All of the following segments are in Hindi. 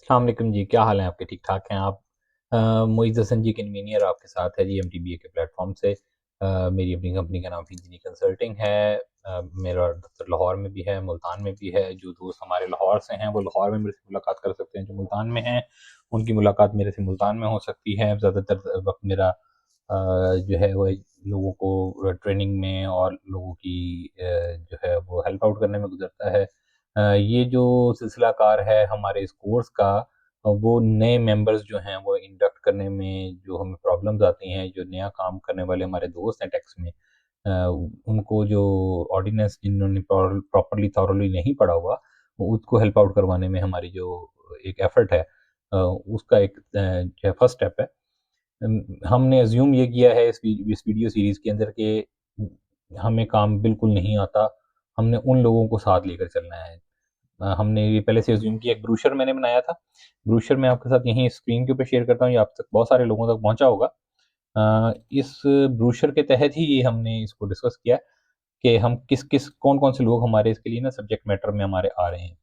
अस्सलाम वालेकुम जी, क्या हाल है आपके? ठीक-ठाक हैं आप? मुइज़ हसन जी कन्वीनियर आपके साथ है जी एमटीबीए के प्लेटफ़ॉर्म से। मेरी अपनी कंपनी का नाम फिज़नी कंसल्टिंग है। मेरा दफ़्तर लाहौर में भी है, मुल्तान में भी है। जो दोस्त हमारे लाहौर से हैं, वो लाहौर में मेरे से मुलाकात कर सकते हैं। जो मुल्तान में हैं, उनकी मुलाकात मेरे से मुल्तान में हो सकती है। ज़्यादातर वक़्त मेरा जो है वो लोगों को ट्रेनिंग में और लोगों की जो है वो हेल्प आउट करने में गुज़रता है। ये जो सिलसिला कार है हमारे इस कोर्स का वो नए मेंबर्स जो हैं वो इंडक्ट करने में जो हमें प्रॉब्लम्स आती हैं, जो नया काम करने वाले हमारे दोस्त हैं टैक्स में अ, उनको जो ऑर्डिनेंस जिन्होंने प्रॉपर्ली थॉरोली नहीं पढ़ा हुआ, वो उसको हेल्प आउट करवाने में हमारी जो एक एफर्ट है उसका एक जो है फर्स्ट स्टेप है। हमने अज़्यूम ये किया है इस वीडियो सीरीज़ के अंदर कि हमें काम बिल्कुल नहीं आता, हमने उन लोगों को साथ लेकर चलना है। हमने ये पहले से अज़्यूम किया, एक ब्रोशर मैंने बनाया था। ब्रोशर मैं आपके साथ यहीं स्क्रीन के ऊपर शेयर करता हूँ, ये आप तक बहुत सारे लोगों तक पहुँचा होगा। इस ब्रोशर के तहत ही ये हमने इसको डिस्कस किया कि हम किस-किस, कौन-कौन से लोग हमारे इसके लिए ना सब्जेक्ट मैटर में हमारे आ रहे हैं।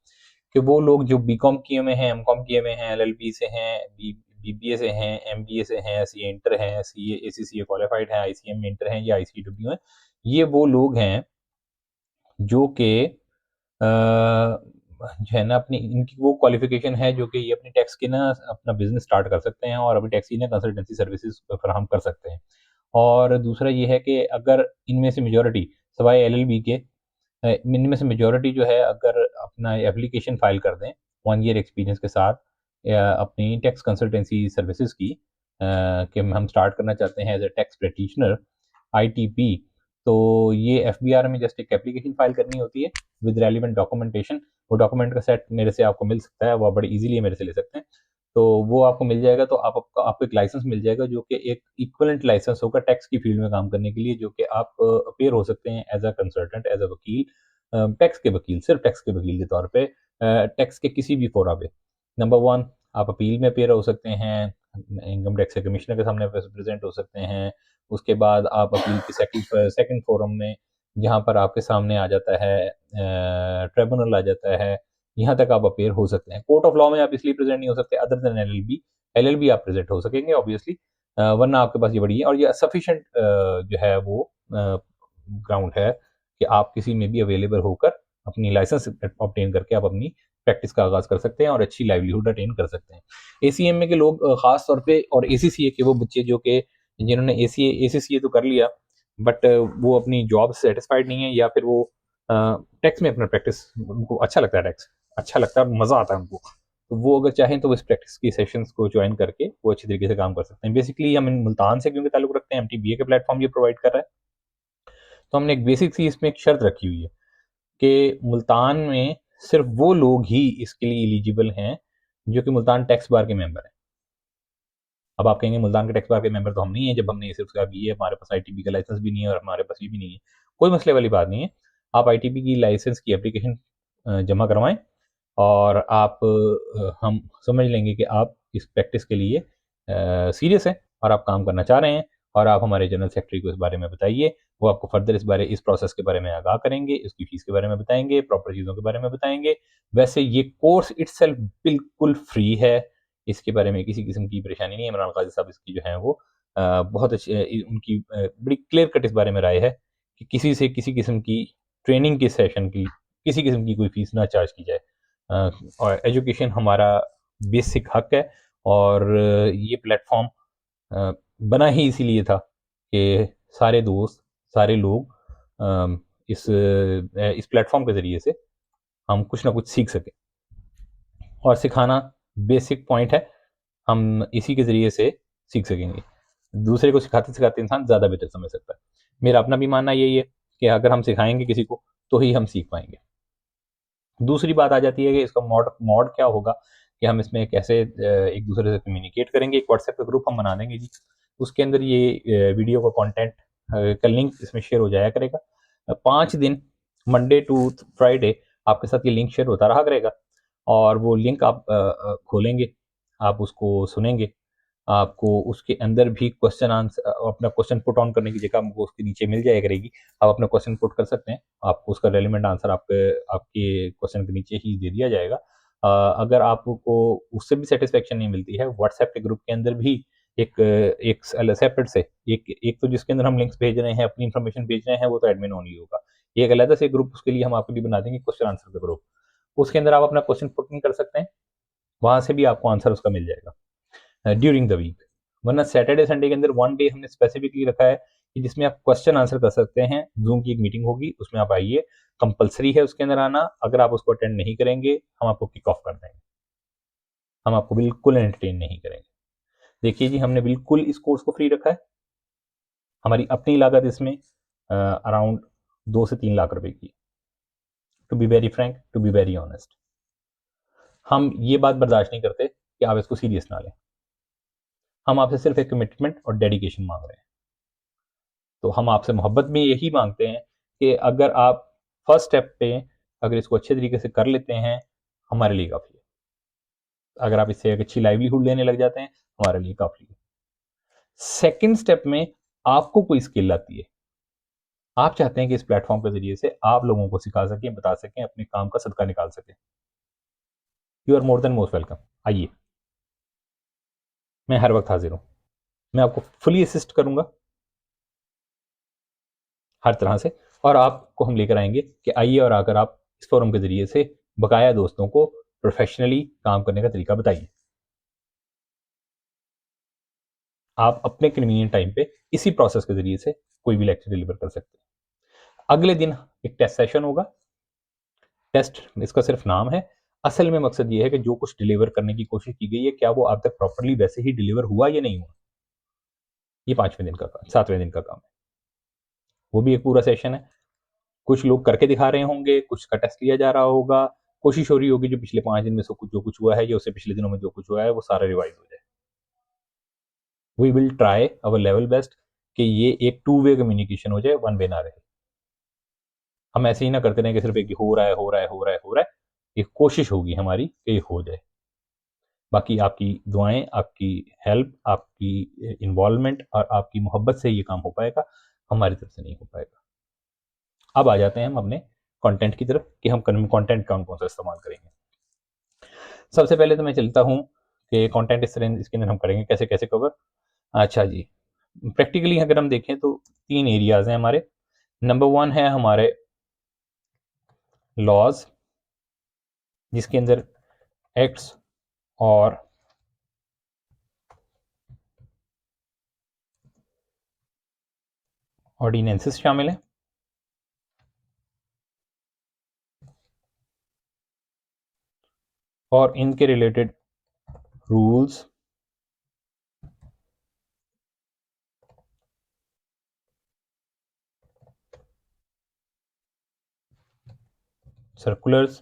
कि वो लोग जो बीकॉम किए हुए हैं, एमकॉम किए हुए हैं, एलएलबी से हैं, बीबीए से हैं, एमबीए से हैं, सीए इंटर हैं, सीए एसीसीए क्वालिफाइड हैं, आईसीएम में इंटर हैं या आईसीडब्ल्यू हैं। ये वो लोग हैं जो कि जो है ना अपनी इनकी वो क्वालिफ़िकेशन है जो कि ये अपनी टैक्स की ना अपना बिज़नेस स्टार्ट कर सकते हैं और अभी टैक्स की ना कंसल्टेंसी सर्विसेज़ फराहम कर सकते हैं। और दूसरा ये है कि अगर इनमें से मेजॉरिटी सिवाय एलएलबी के इनमें से मेजॉरिटी जो है अगर अपना एप्लीकेशन फ़ाइल कर दें 1 ईयर एक्सपीरियंस के साथ या अपनी टैक्स कंसल्टेंसी सर्विसेज़ की कि हम स्टार्ट करना चाहते हैं as a tax practitioner ITP, तो ये एफबीआर में जस्ट एक एप्लीकेशन फ़ाइल करनी होती है विद रेलेवेंट डॉक्यूमेंटेशन। वो डॉक्यूमेंट का सेट मेरे से आपको मिल सकता है, वो आप बड़ी ईज़िली मेरे से ले सकते हैं। तो वो आपको मिल जाएगा, तो आपको एक लाइसेंस मिल जाएगा जो कि एक इक्विवेलेंट लाइसेंस होगा टैक्स की फील्ड में काम करने के लिए, जो कि आप अपीयर हो सकते हैं as a consultant, as a वकील, टैक्स के वकील, सिर्फ़ टैक्स के वकील के तौर पे टैक्स के किसी भी फ़ोरा पे। नंबर 1, आप अपील में अपीयर हो सकते हैं, इनकम टैक्स के कमिश्नर के सामने प्रेज़ेंट हो सकते हैं। उसके बाद आप अपील की सेकंड फ़ोरम में, जहाँ पर आपके सामने आ जाता है ट्रिब्यूनल आ जाता है, यहाँ तक आप अपीयर हो सकते हैं। कोर्ट ऑफ लॉ में आप इसलिए प्रेज़ेंट नहीं हो सकते अदर देन एलएलबी। एलएलबी आप प्रेज़ेंट हो सकेंगे ऑब्वियसली, वरना आपके पास ये बड़ी है और ये सफिशिएंट जो है वो ग्राउंड है कि आप किसी में भी अवेलेबल होकर अपनी लाइसेंस ऑब्टेन करके आप अपनी प्रैक्टिस का आगाज़ कर सकते हैं और अच्छी लाइवलीहुड अटेन कर सकते हैं। एसीएमए के लोग ख़ास तौर पे और एसीसीए के वो बच्चे जो कि जिन्होंने एसीसीए तो कर लिया बट वो अपनी जॉब से सैटिस्फाइड नहीं है या फिर वो टैक्स में अपना प्रैक्टिस उनको अच्छा लगता है, टैक्स अच्छा लगता है, मज़ा आता है उनको। तो वो अगर चाहें तो वो इस प्रैक्टिस की सेशंस को जॉइन करके वो अच्छी तरीके से काम कर सकते हैं। बेसिकली हम मुल्तान से क्योंकि ताल्लुक़ रखते हैं, एमटीबीए के प्लेटफ़ॉर्म ये प्रोवाइड कर रहा है। तो हमने एक बेसिक सी इसमें एक शर्त रखी हुई है कि मुल्तान में सिर्फ़ वो लोग ही इसके लिए एलिजिबल हैं, जो कि मुल्तान टैक्स बार के मेंबर हैं। अब आप कहेंगे मुल्तान के टैक्स बार के मेंबर तो हम नहीं है, जब हमने सिर्फ उसका बीए, हमारे पास आईटीबी का लाइसेंस भी नहीं है और हमारे पास ये भी नहीं है। कोई मसले वाली बात नहीं है। आप आईटीबी की लाइसेंस की एप्लीकेशन जमा करवाएँ और आप हम समझ लेंगे कि आप इस प्रैक्टिस के लिए सीरियस हैं और आप काम करना चाह रहे हैं और आप हमारे जनरल सेक्रेटरी को इस बारे में बताइए। वो आपको फर्दर इस प्रोसेस के बारे में आगाह करेंगे, इसकी फीस के बारे में बताएँगे, प्रॉपर चीज़ों के बारे में बताएँगे। वैसे ये कोर्स इटसेल्फ बिल्कुल फ्री है। इसके बारे में किसी किस्म की परेशानी नहीं है। इमरान काज़ी साहब इसकी जो हैं वो बहुत अच्छी उनकी बड़ी क्लियर कट इस बारे में राय है कि किसी से किसी किस्म की ट्रेनिंग के सेशन की किसी किस्म की कोई फीस ना चार्ज की जाए। और एजुकेशन हमारा बेसिक हक है और ये प्लेटफ़ॉर्म अ, बना ही इसीलिए था कि सारे दोस्त, सारे लोग इस प्लेटफ़ॉर्म के ज़रिए से हम कुछ ना कुछ सीख सकें और सिखाना बेसिक पॉइंट है। हम इसी के ज़रिए से सीख सकेंगे। दूसरे को सिखाते-सिखाते इंसान ज़्यादा बेहतर समझ सकता है। मेरा अपना भी मानना यही है कि अगर हम सिखाएँगे किसी को, तो ही हम सीख पाएँगे। दूसरी बात आ जाती है कि इसका मोड मोड क्या होगा कि हम इसमें कैसे एक-दूसरे से कम्युनिकेट करेंगे। एक व्हाट्सएप का ग्रुप हम बना देंगे जी। उसके अंदर ये वीडियो का कंटेंट का लिंक इसमें शेयर हो जाया करेगा। 5 दिन मंडे टू फ्राइडे आपके साथ ये लिंक शेयर होता रहा करेगा और वो लिंक आप खोलेंगे, आप उसको सुनेंगे, आपको उसके अंदर भी अपना क्वेश्चन पुट ऑन करने की जगह आपको उसके नीचे मिल जाया करेगी। आप अपना क्वेश्चन पुट कर सकते हैं, आपको उसका रेलेवेंट आंसर आपके आपके क्वेश्चन के नीचे ही दे दिया जाएगा। अगर आपको उससे भी सेटिस्फेक्शन नहीं मिलती है, व्हाट्सएप के ग्रुप के अंदर भी एक एक सेपरेट से एक एक तो जिसके अंदर हम लिंक्स भेज रहे हैं, अपनी इन्फॉर्मेशन भेज रहे हैं, वो तो एडमिन ओनली होगा। एक अलग से ग्रुप उसके लिए हम आपके लिए बना देंगे, क्वेश्चन आंसर का ग्रुप। उसके अंदर आप अपना क्वेश्चन पुट इन कर सकते हैं, वहां से भी आपको आंसर उसका मिल जाएगा ड्यूरिंग द वीक। वरना सैटरडे संडे के अंदर वन डे हमने स्पेसिफिकली रखा है कि जिसमें आप क्वेश्चन आंसर कर सकते हैं। जूम की एक मीटिंग होगी, उसमें आप आइए, कंपलसरी है उसके अंदर आना। अगर आप उसको अटेंड नहीं करेंगे, हम आपको किक ऑफ कर देंगे, हम आपको बिल्कुल एंटरटेन नहीं करेंगे। देखिए जी, हमने बिल्कुल इस कोर्स को फ्री रखा है। हमारी अपनी लागत इसमें अराउंड 2 से 3 लाख रुपए की। To be very frank, to be very honest, हम ये बात बर्दाश्त नहीं करते कि आप इसको सीरियस ना लें। हम आपसे सिर्फ एक कमिटमेंट और डेडिकेशन मांग रहे हैं। तो हम आपसे मोहब्बत में यही मांगते हैं कि अगर आप फर्स्ट स्टेप पे अगर इसको अच्छे तरीके से कर लेते हैं, हमारे लिए काफ़ी है। अगर आप इससे एक अच्छी लाइवलीहुड लेने लग जाते हैं, हमारे लिए काफ़ी है। सेकेंड स्टेप में आपको कोई स्किल आती है, आप चाहते हैं कि इस प्लेटफॉर्म के जरिए से आप लोगों को सिखा सकें, बता सकें, अपने काम का सदका निकाल सकें, you are more than most welcome. आइए, मैं हर वक्त हाजिर हूँ। मैं आपको फुली असिस्ट करूंगा हर तरह से, और आपको हम लेकर आएंगे कि आइए और आकर आप इस फोरम के जरिए से बकाया दोस्तों को प्रोफेशनली काम करने का तरीका बताइए। आप अपने कन्वीनियंट टाइम पे इसी प्रोसेस के जरिए से कोई भी लेक्चर डिलीवर कर सकते हैं। अगले दिन एक टेस्ट सेशन होगा। टेस्ट इसका सिर्फ नाम है, असल में मकसद ये है कि जो कुछ डिलीवर करने की कोशिश की गई है, क्या वो आप तक प्रॉपरली वैसे ही डिलीवर हुआ या नहीं हुआ। ये 5वें दिन का काम, 7वें दिन का काम है। वो भी एक पूरा सेशन है। कुछ लोग करके दिखा रहे होंगे, कुछ का टेस्ट लिया जा रहा होगा। कोशिश हो रही होगी जो पिछले 5 दिन में सब कुछ जो कुछ हुआ है, या उससे पिछले दिनों में जो कुछ हुआ है, वो सारा रिवाइज हो जाए। We will try our level best कि ये एक 2 वे कम्युनिकेशन हो जाए, 1 वे ना रहे। हम ऐसे ही ना करते रहें कि सिर्फ एक हो रहा है, हो रहा है, हो रहा है, हो रहा है। एक कोशिश होगी हमारी कि ये हो जाए। बाकी आपकी दुआएं, आपकी हेल्प, आपकी इन्वॉल्वमेंट और आपकी मोहब्बत से ये काम हो पाएगा, हमारी तरफ से नहीं हो पाएगा। अब आ जाते हैं हम अपने कंटेंट की तरफ कि हम कंटेंट कौन कौन सा इस्तेमाल करेंगे। सबसे पहले तो मैं चलता हूँ कि कंटेंट इस तरह इसके अंदर हम करेंगे कैसे कैसे कवर। अच्छा जी, प्रैक्टिकली अगर हम देखें तो 3 एरियाज हैं हमारे। नंबर 1 है हमारे लॉज, जिसके अंदर एक्ट्स और ऑर्डिनेंसेस शामिल हैं। और इनके रिलेटेड रूल्स, सर्कुलर्स,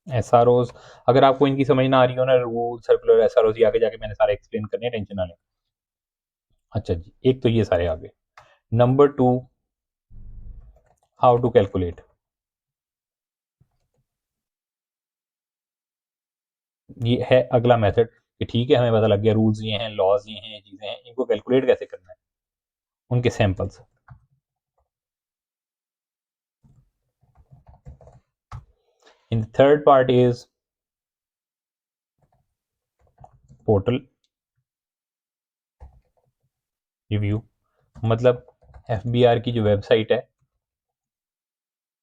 एसआरओज। अगर आपको इनकी समझ ना आ रही हो ना, रूल, सर्कुलर, एसआरओज, ये आगे जाके मैंने सारे एक्सप्लेन करने हैं, टेंशन ना लें। अच्छा जी, एक तो ये सारे आ गए। Number 2, how to calculate. ये है अगला मेथड कि ठीक है, हमें पता लग गया रूल्स ये हैं, लॉज ये हैं, चीजें हैं, इनको कैलकुलेट कैसे करना है, उनके samples. In third part is portal review. मतलब एफबीआर की जो वेबसाइट है,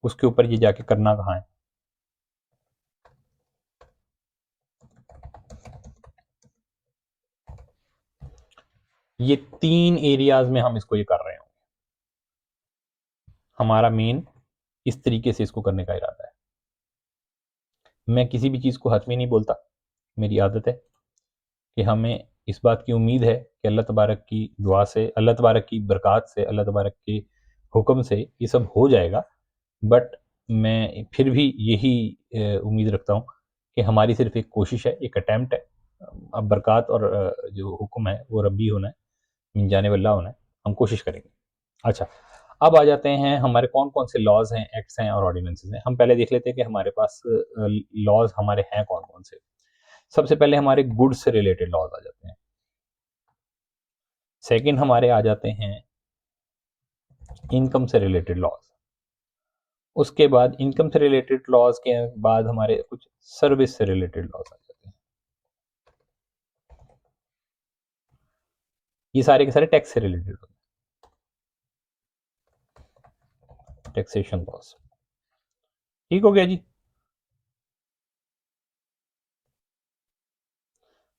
उसके ऊपर ये जाके करना कहाँ है। ये 3 एरियाज में हम इसको ये कर रहे हैं। हमारा मेन इस तरीके से इसको करने का इरादा है। मैं किसी भी चीज़ को हद में नहीं बोलता। मेरी आदत है कि हमें इस बात की उम्मीद है कि अल्लाह तबारक की दुआ से, अल्लाह तबारक की बरक़ात से, अल्लाह तबारक के हुक्म से ये सब हो जाएगा। बट मैं फिर भी यही उम्मीद रखता हूँ कि हमारी सिर्फ एक कोशिश है, एक अटैम्प्ट है। अब बरक़ात और जो हुक्म है वो रब्बी होना है, मिन जानिब अल्लाह होना है। हम कोशिश करेंगे। अच्छा, अब आ जाते हैं हमारे कौन कौन से लॉज हैं, एक्ट्स हैं और ऑर्डिनेंसेस हैं। हम पहले देख लेते हैं कि हमारे पास लॉज हमारे हैं कौन कौन से। सबसे पहले हमारे गुड्स से रिलेटेड लॉज आ जाते हैं। सेकंड हमारे आ जाते हैं इनकम से रिलेटेड लॉज। उसके बाद इनकम से रिलेटेड लॉज के बाद हमारे कुछ सर्विस से रिलेटेड लॉज आ जाते हैं। ये सारे के सारे टैक्स से रिलेटेड होते हैं, टैक्सेशन लॉज। ठीक हो गया जी।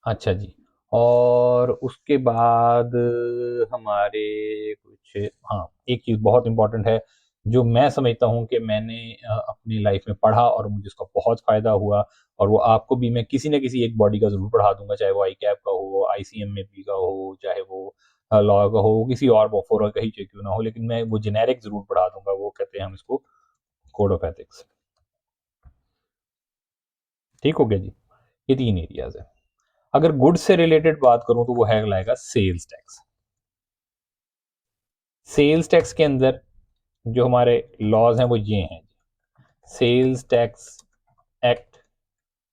अच्छा जी। और उसके बाद हमारे कुछ, हाँ, एक चीज़ बहुत इम्पोर्टेंट है जो मैं समझता हूँ कि मैंने अपनी लाइफ में पढ़ा और मुझे उसका बहुत फ़ायदा हुआ, और वो आपको भी मैं किसी न किसी एक बॉडी का ज़रूर पढ़ा दूंगा, चाहे वो आई कैप का हो, ICMAP का हो, चाहे वो लॉ का हो, किसी और फोरम का ही क्यों ना हो, लेकिन मैं वो जेनेरिक ज़रूर पढ़ा दूंगा। वो कहते हैं हम इसको कोड ऑफ एथिक्स। ठीक हो गया जी। ये 3 एरियाज है। अगर गुड्स से रिलेटेड बात करूं तो वो है लाएगा सेल्स टैक्स। सेल्स टैक्स के अंदर जो हमारे लॉज हैं वो ये हैं। सेल्स टैक्स एक्ट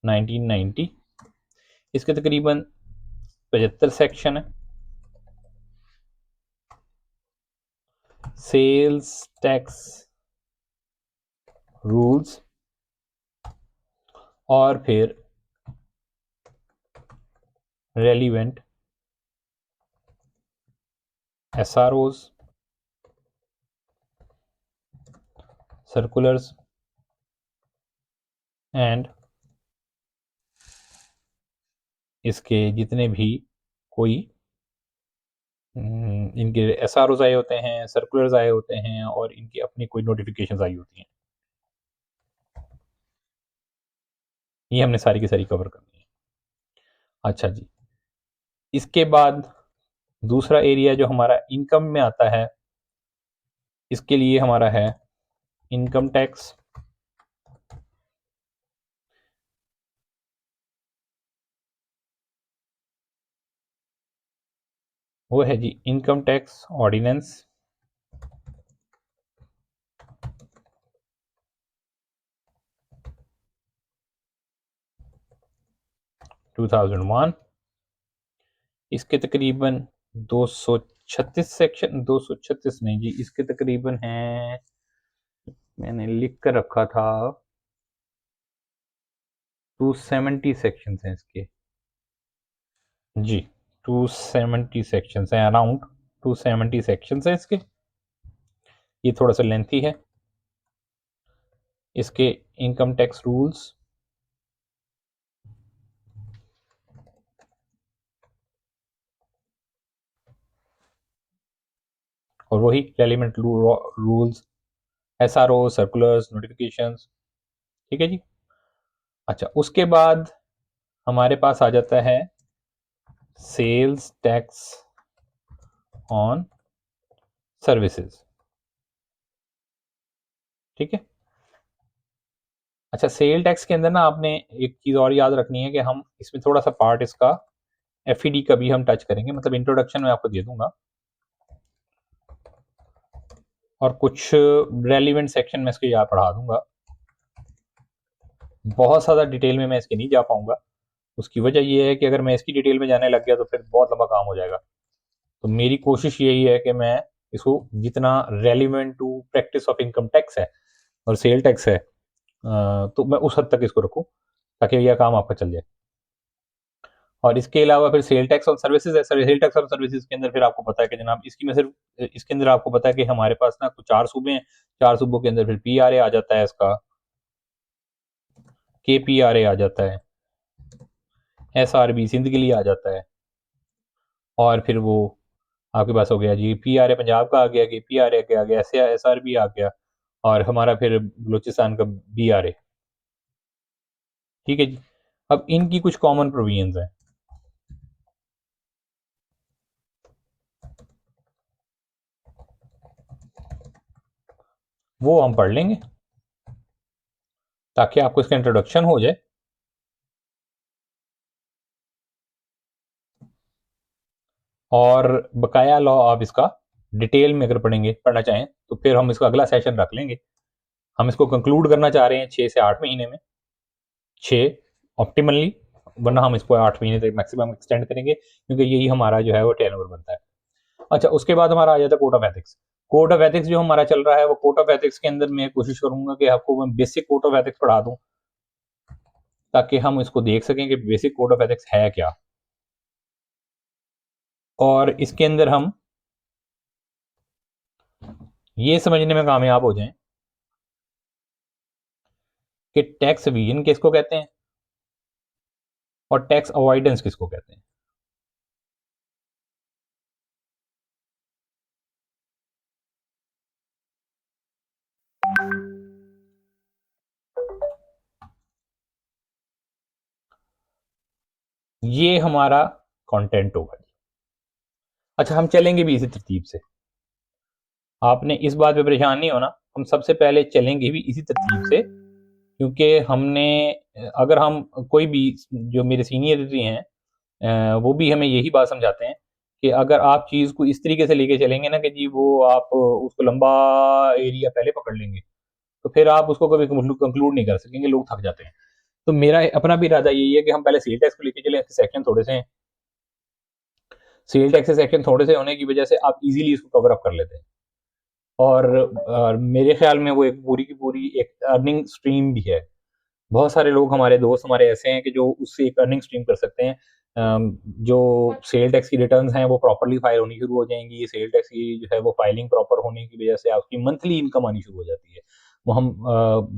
1990, इसके तकरीबन 75 सेक्शन है। सेल्स टैक्स रूल्स, और फिर रेलिवेंट SROs, सर्कुलर्स एंड इसके जितने भी कोई इनके SROs आए होते हैं, सर्कुलर्स आए होते हैं, और इनकी अपनी कोई नोटिफिकेशंस आई होती हैं, ये हमने सारी की सारी कवर करनी है। अच्छा जी। इसके बाद दूसरा एरिया जो हमारा इनकम में आता है, इसके लिए हमारा है इनकम टैक्स। वो है जी इनकम टैक्स ऑर्डिनेंस 2001। इसके तकरीबन 236 सेक्शन, 236 नहीं जी, इसके तकरीबन है, मैंने लिख कर रखा था 270 सेक्शन हैं इसके जी। 270 सेक्शन हैं, अराउंड 270 सेक्शन हैं इसके। ये थोड़ा सा लेंथी है। इसके इनकम टैक्स रूल्स, और वही relevant rules, SRO, circulars, notifications. ठीक है जी। अच्छा, उसके बाद हमारे पास आ जाता है सेल्स टैक्स ऑन सर्विसेज। ठीक है। अच्छा, सेल टैक्स के अंदर ना आपने एक चीज और याद रखनी है कि हम इसमें थोड़ा सा पार्ट इसका FED का भी हम टच करेंगे, मतलब इंट्रोडक्शन में आपको दे दूंगा, और कुछ रेलिवेंट सेक्शन में इसके यहाँ पढ़ा दूंगा। बहुत ज़्यादा डिटेल में मैं इसके नहीं जा पाऊंगा। उसकी वजह यह है कि अगर मैं इसकी डिटेल में जाने लग गया तो फिर बहुत लंबा काम हो जाएगा। तो मेरी कोशिश यही है कि मैं इसको जितना relevant to practice of income tax है और सेल टैक्स है, तो मैं उस हद तक इसको रखूं ताकि यह काम आपका चल जाए। और इसके अलावा फिर सेल टैक्स और सर्विसेज है। सेल टैक्स और सर्विसेज के अंदर फिर आपको पता है कि जनाब इसकी में सिर्फ इसके अंदर आपको पता है कि हमारे पास ना कुछ 4 सूबे हैं। 4 सूबों के अंदर फिर PRA आ जाता है, इसका KPRA आ जाता है, SRB सिंध के लिए आ जाता है, और फिर वो आपके पास हो गया जी PRA पंजाब का आ गया, KPRA के आ गया, SRB आ गया, और हमारा फिर बलूचिस्तान का BRA। ठीक है जी। अब इनकी कुछ कॉमन प्रोविजंस हैं, वो हम पढ़ लेंगे ताकि आपको इसका इंट्रोडक्शन हो जाए। और बकाया लॉ आप इसका डिटेल में अगर पढ़ना चाहें तो फिर हम इसका अगला सेशन रख लेंगे। हम इसको कंक्लूड करना चाह रहे हैं 6 से 8 महीने में, 6 ऑप्टिमली, वरना हम इसको 8 महीने तक मैक्सिमम एक्सटेंड करेंगे क्योंकि यही हमारा जो है वो टर्नओवर बनता है। अच्छा, उसके बाद हमारा आ जाता है code of ethics. Code of ethics जो हमारा चल रहा है, वो कोड ऑफ एथिक्स के अंदर मैं कोशिश करूंगा कि आपको मैं बेसिक कोड ऑफ एथिक्स पढ़ा दूं, ताकि हम इसको देख सकें कि बेसिक कोड ऑफ एथिक्स है क्या, और इसके अंदर हम ये समझने में कामयाब हो जाएं कि टैक्स एविजन किसको कहते हैं और टैक्स अवॉइडेंस किसको कहते हैं। ये हमारा कंटेंट होगा। अच्छा, हम चलेंगे भी इसी तरतीब से, आपने इस बात पे परेशान नहीं होना, हम सबसे पहले चलेंगे भी इसी तरतीब से, क्योंकि हमने, अगर हम कोई भी, जो मेरे सीनियर हैं वो भी हमें यही बात समझाते हैं कि अगर आप चीज़ को इस तरीके से लेके चलेंगे ना कि जी वो आप उसको लंबा एरिया पहले पकड़ लेंगे, तो फिर आप उसको कभी कंक्लूड नहीं कर सकेंगे, लोग थक जाते हैं। तो मेरा अपना भी इरादा यही है कि हम पहले सेल टैक्स को लेके चले, इसके सेक्शन थोड़े से हैं, सेल टैक्स के सेक्शन थोड़े से होने की वजह से आप इजीली इसको कवर अप कर लेते हैं, और मेरे ख्याल में वो एक पूरी की पूरी एक अर्निंग स्ट्रीम भी है। बहुत सारे लोग, हमारे दोस्त हमारे ऐसे हैं कि जो उससे एक अर्निंग स्ट्रीम कर सकते हैं। जो सेल टैक्स की रिटर्न्स हैं वो प्रॉपर्ली फाइल होनी शुरू हो जाएंगी, सेल टैक्स की जो है वो फाइलिंग प्रॉपर होने की वजह से आपकी मंथली इनकम आनी शुरू हो जाती है। वो हम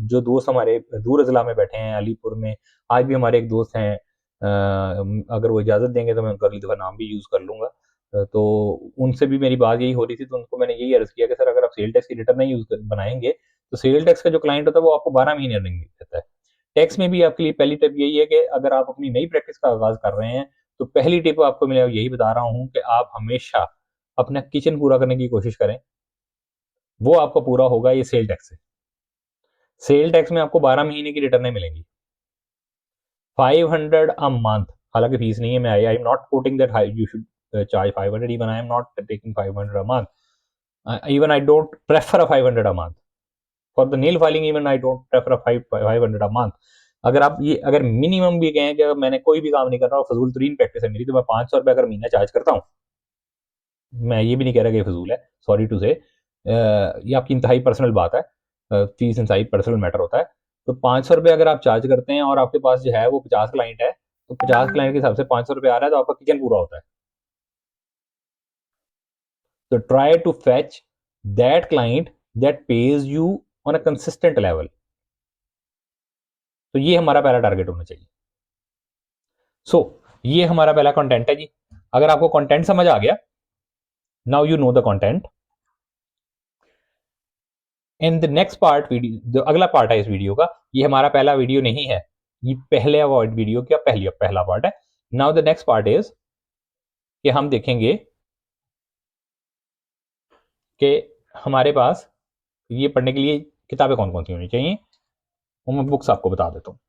जो दोस्त हमारे दूर अजला में बैठे हैं, अलीपुर में, आज भी हमारे एक दोस्त हैं, अगर वो इजाज़त देंगे तो मैं उनका अगली दफ़ा नाम भी यूज़ कर लूँगा। तो उनसे भी मेरी बात यही हो रही थी, तो उनको मैंने यही अर्ज़ किया कि सर, अगर आप सेल टैक्स की रिटर्न नहीं बनाएंगे, तो सेल टैक्स का जो क्लाइंट होता है वो आपको 12 महीने अर्निंग देता है। टैक्स में भी आपके लिए पहली टिप यही है कि अगर आप अपनी नई प्रैक्टिस का आगाज कर रहे हैं, तो पहली टिप आपको मैं यही बता रहा हूं कि आप हमेशा अपना किचन पूरा करने की कोशिश करें। वो आपका पूरा होगा ये सेल टैक्स से। सेल टैक्स में आपको 12 महीने की रिटर्न मिलेंगी, 500 अ मंथ। हालांकि फीस नहीं है, मैं I am not quoting that you should charge 500, even I am not taking 500 a month, even I don't prefer a 500 a month for the nil filing, even I don't prefer a 500 a month. अगर आप ये, अगर मिनिमम भी कहें कि अगर मैंने कोई भी काम नहीं कर रहा, फजूल तरीन प्रैक्टिस है मेरी, तो मैं 500 रुपये अगर महीना चार्ज करता हूँ, मैं ये भी नहीं कह रहा कि फजूल है, सॉरी टू से, ये आपकी इंतहाई पर्सनल बात है, फीस इंतहाई पर्सनल मैटर होता है। तो 500 रुपये अगर आप चार्ज करते हैं और आपके पास जो है वो 50 क्लाइंट है, तो 50 क्लाइंट के हिसाब से 500 रुपये आ रहा है, तो आपका किचन पूरा होता है। तो try to fetch that client that pays you on a consistent level. तो ये हमारा पहला टारगेट होना चाहिए। सो ये हमारा पहला कंटेंट है जी। अगर आपको कंटेंट समझ आ गया, now you know the content. In the next part, video जो अगला पार्ट है इस वीडियो का, ये हमारा पहला वीडियो नहीं है, ये पहले अवॉइड वीडियो का पहला पार्ट है। Now the next part is कि हम देखेंगे कि हमारे पास ये पढ़ने के लिए किताबें कौन कौन सी होनी चाहिए, वो मैं बुक्स आपको बता देता हूँ।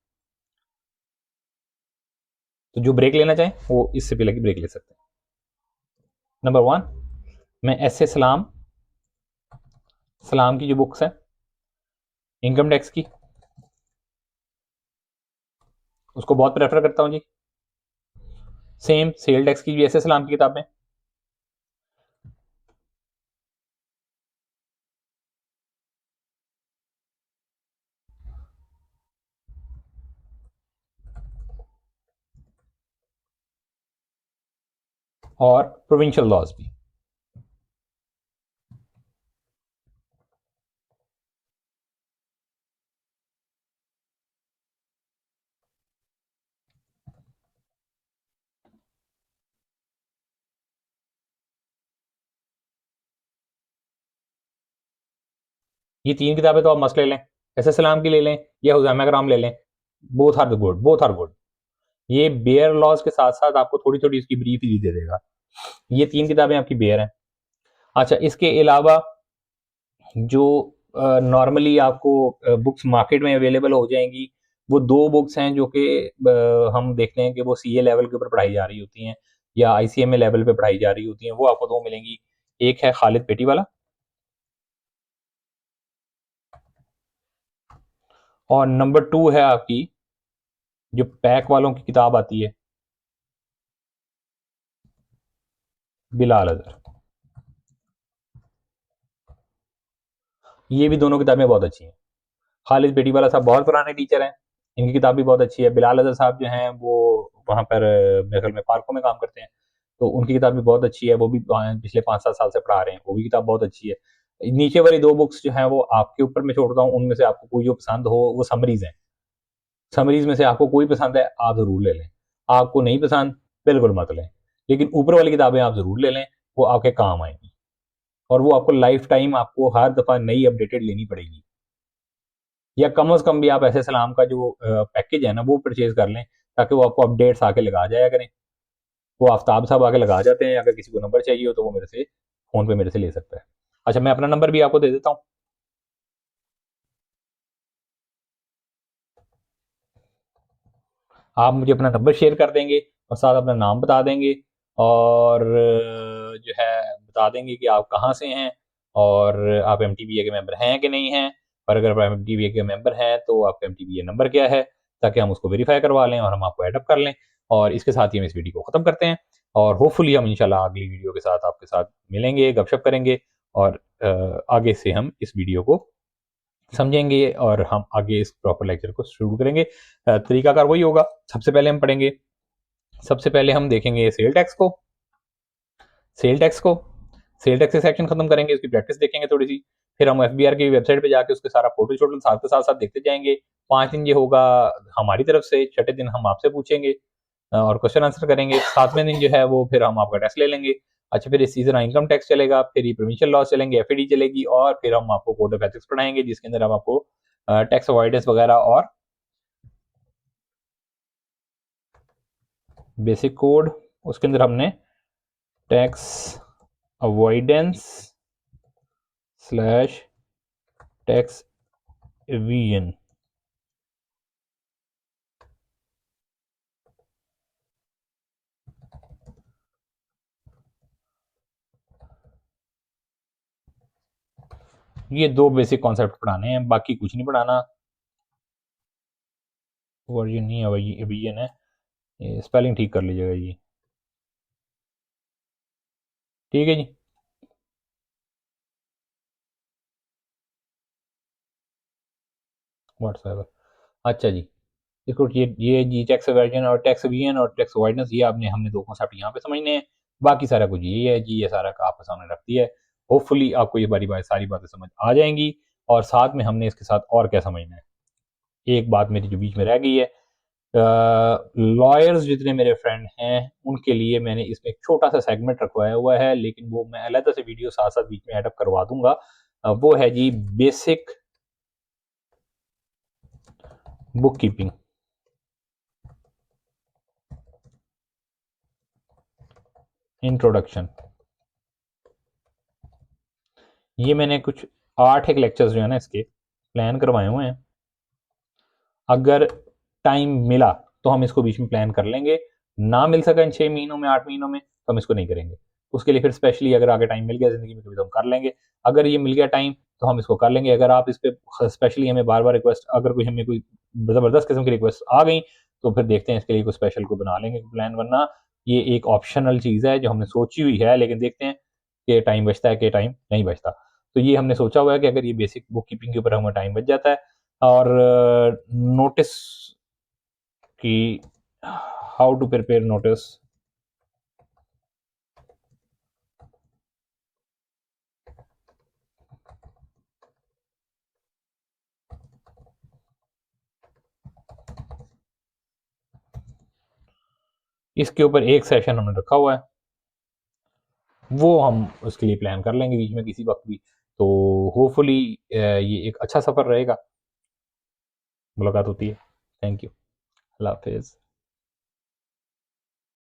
तो जो ब्रेक लेना चाहें वो इससे पहले की ब्रेक ले सकते हैं। नंबर 1, मैं एस ए सलाम, सलाम की जो बुक्स है इनकम टैक्स की, उसको बहुत प्रेफर करता हूँ जी। सेम सेल टैक्स की भी एस ए सलाम की किताबें, और प्रोविंशियल लॉज भी। ये 3 किताबें तो आप मस्त ले लें, एस सलाम की ले लें या हुज़ैमा कराम ले लें, both are the good, both are good. ये बेयर लॉज के साथ साथ आपको थोड़ी थोड़ी इसकी ब्रीफ ही दे देगा। ये 3 किताबें आपकी बेयर हैं। अच्छा, इसके अलावा जो नॉर्मली आपको बुक्स मार्केट में अवेलेबल हो जाएंगी, वो 2 बुक्स हैं जो कि हम देखते हैं कि वो सी ए लेवल के ऊपर पढ़ाई जा रही होती हैं या आई सी एम ए लेवल पे पढ़ाई जा रही होती हैं, वो आपको 2 मिलेंगी। एक है खालिद पेटी वाला, और नंबर 2 है आपकी जो पैक वालों की किताब आती है, बिलाल अजहर। ये भी दोनों किताबें बहुत अच्छी हैं। खालिद बेटीवाला साहब बहुत पुराने टीचर हैं, इनकी किताब भी बहुत अच्छी है। बिलाल अज़हर साहब जो हैं वो वहाँ पर मेरे ख्याल में पार्कों में काम करते हैं, तो उनकी किताब भी बहुत अच्छी है, वो भी पिछले 5-7 साल से पढ़ा रहे हैं, वो भी किताब बहुत अच्छी है। नीचे वाली 2 बुक्स जो हैं वो आपके ऊपर मैं छोड़ता हूँ, उनमें से आपको कोई जो पसंद हो वो समरीज़ हैं। समरीज़ में से आपको कोई पसंद है, आप ज़रूर ले लें। आपको नहीं पसंद, बिल्कुल मत लें। लेकिन ऊपर वाली किताबें आप ज़रूर ले लें, वो आपके काम आएँगी और वो आपको लाइफ़ टाइम आपको हर दफ़ा नई अपडेटेड लेनी पड़ेगी। या कम से कम भी आप ऐसे सलाम का जो पैकेज है ना वो परचेज कर लें, ताकि वो आपको अपडेट्स आके लगा जाया करें। वो आफ्ताब साहब आके लगा जाते हैं, अगर किसी को नंबर चाहिए हो तो वो मेरे से फ़ोन पे मेरे से ले सकता है। अच्छा, मैं अपना नंबर भी आपको दे देता हूँ। आप मुझे अपना नंबर शेयर कर देंगे और साथ अपना नाम बता देंगे, और जो है बता देंगे कि आप कहाँ से हैं और आप एमटीबीए के मेंबर हैं कि नहीं हैं, और अगर आप एमटीबीए के मेंबर हैं तो आपका एमटीबीए नंबर क्या है, ताकि हम उसको वेरीफाई करवा लें और हम आपको एडअप कर लें। और इसके साथ ही हम इस वीडियो को ख़त्म करते हैं, और होपफुली हम इंशाल्लाह अगली वीडियो के साथ आपके साथ मिलेंगे, गपशप करेंगे, और आगे से हम इस वीडियो को समझेंगे और हम आगे इस प्रॉपर लेक्चर को शुरू करेंगे। तरीकाकार वही होगा। सबसे पहले हम पढ़ेंगे, सबसे पहले हम देखेंगे सेल टैक्स को, सेल टैक्स को सेल टैक्स के सेक्शन खत्म करेंगे, उसकी प्रैक्टिस देखेंगे थोड़ी सी। फिर हम एफबीआर की वेबसाइट पे जाके उसके सारा पोर्टल शोटल साथ के साथ साथ देखते जाएंगे। 5 दिन ये होगा हमारी तरफ से, छठे दिन हम आपसे पूछेंगे और क्वेश्चन आंसर करेंगे। 7वें दिन जो है वो फिर हम आपका टेस्ट ले लेंगे। अच्छा, फिर इस सीजन इनकम टैक्स चलेगा, फिर ये प्रोविंशियल लॉस चलेंगे, एफईडी चलेगी, और फिर हम आपको कोड ऑफ एथिक्स पढ़ाएंगे, जिसके अंदर हम आपको टैक्स अवॉइडेंस वगैरह और बेसिक कोड, उसके अंदर हमने tax avoidance slash tax Avision, ये 2 बेसिक कॉन्सेप्ट पढ़ाने हैं, बाकी कुछ नहीं पढ़ाना। वर्जन नहीं है भाई, एविजन है, ये स्पेलिंग ठीक कर लीजिएगा जी। ठीक है जी। व्हाट्सएप, अच्छा जी। देखो, ये जी टैक्स एवर्जन और टैक्स एविजन और टैक्स अवॉइडेंस, ये आपने हमने 2 कॉन्सेप्ट यहाँ पे समझने हैं। बाकी सारा कुछ ये है जी, ये सारा का आपके सामने रख दिया है। होपफुली आपको ये बारी बारी सारी बातें समझ आ जाएंगी, और साथ में हमने इसके साथ और क्या समझना है। एक बात मेरी जो बीच में रह गई है, लॉयर्स जितने मेरे फ्रेंड हैं उनके लिए मैंने इसमें एक छोटा सा सेगमेंट रखवाया हुआ है, लेकिन वो मैं अलग से वीडियो साथ साथ बीच में एडअप करवा दूंगा। वो है जी बेसिक बुक कीपिंग इंट्रोडक्शन। ये मैंने कुछ 8 एक लेक्चर्स जो है ना इसके प्लान करवाए हुए हैं। अगर टाइम मिला तो हम इसको बीच में प्लान कर लेंगे, ना मिल सका इन 6 महीनों में, 8 महीनों में, तो हम इसको नहीं करेंगे। उसके लिए फिर स्पेशली अगर आगे टाइम मिल गया जिंदगी में कभी तो हम कर लेंगे। अगर ये मिल गया टाइम तो हम इसको कर लेंगे। अगर आप इस पे स्पेशली हमें बार बार रिक्वेस्ट, अगर कोई हमें कोई जबरदस्त किस्म की रिक्वेस्ट आ गई, तो फिर देखते हैं इसके लिए कोई स्पेशल को बना लेंगे प्लान, वरना ये एक ऑप्शनल चीज़ है जो हमने सोची हुई है, लेकिन देखते हैं कि टाइम बचता है कि टाइम नहीं बचता। तो ये हमने सोचा हुआ है कि अगर ये बेसिक बुक कीपिंग के ऊपर हमें टाइम बच जाता है, और नोटिस कि हाउ टू प्रिपेयर नोटिस, इसके ऊपर एक सेशन हमने रखा हुआ है, वो हम उसके लिए प्लान कर लेंगे बीच में किसी वक्त भी। तो होपफुली ये एक अच्छा सफ़र रहेगा। मुलाकात होती है। Thank you. अल्लाह हाफिज़।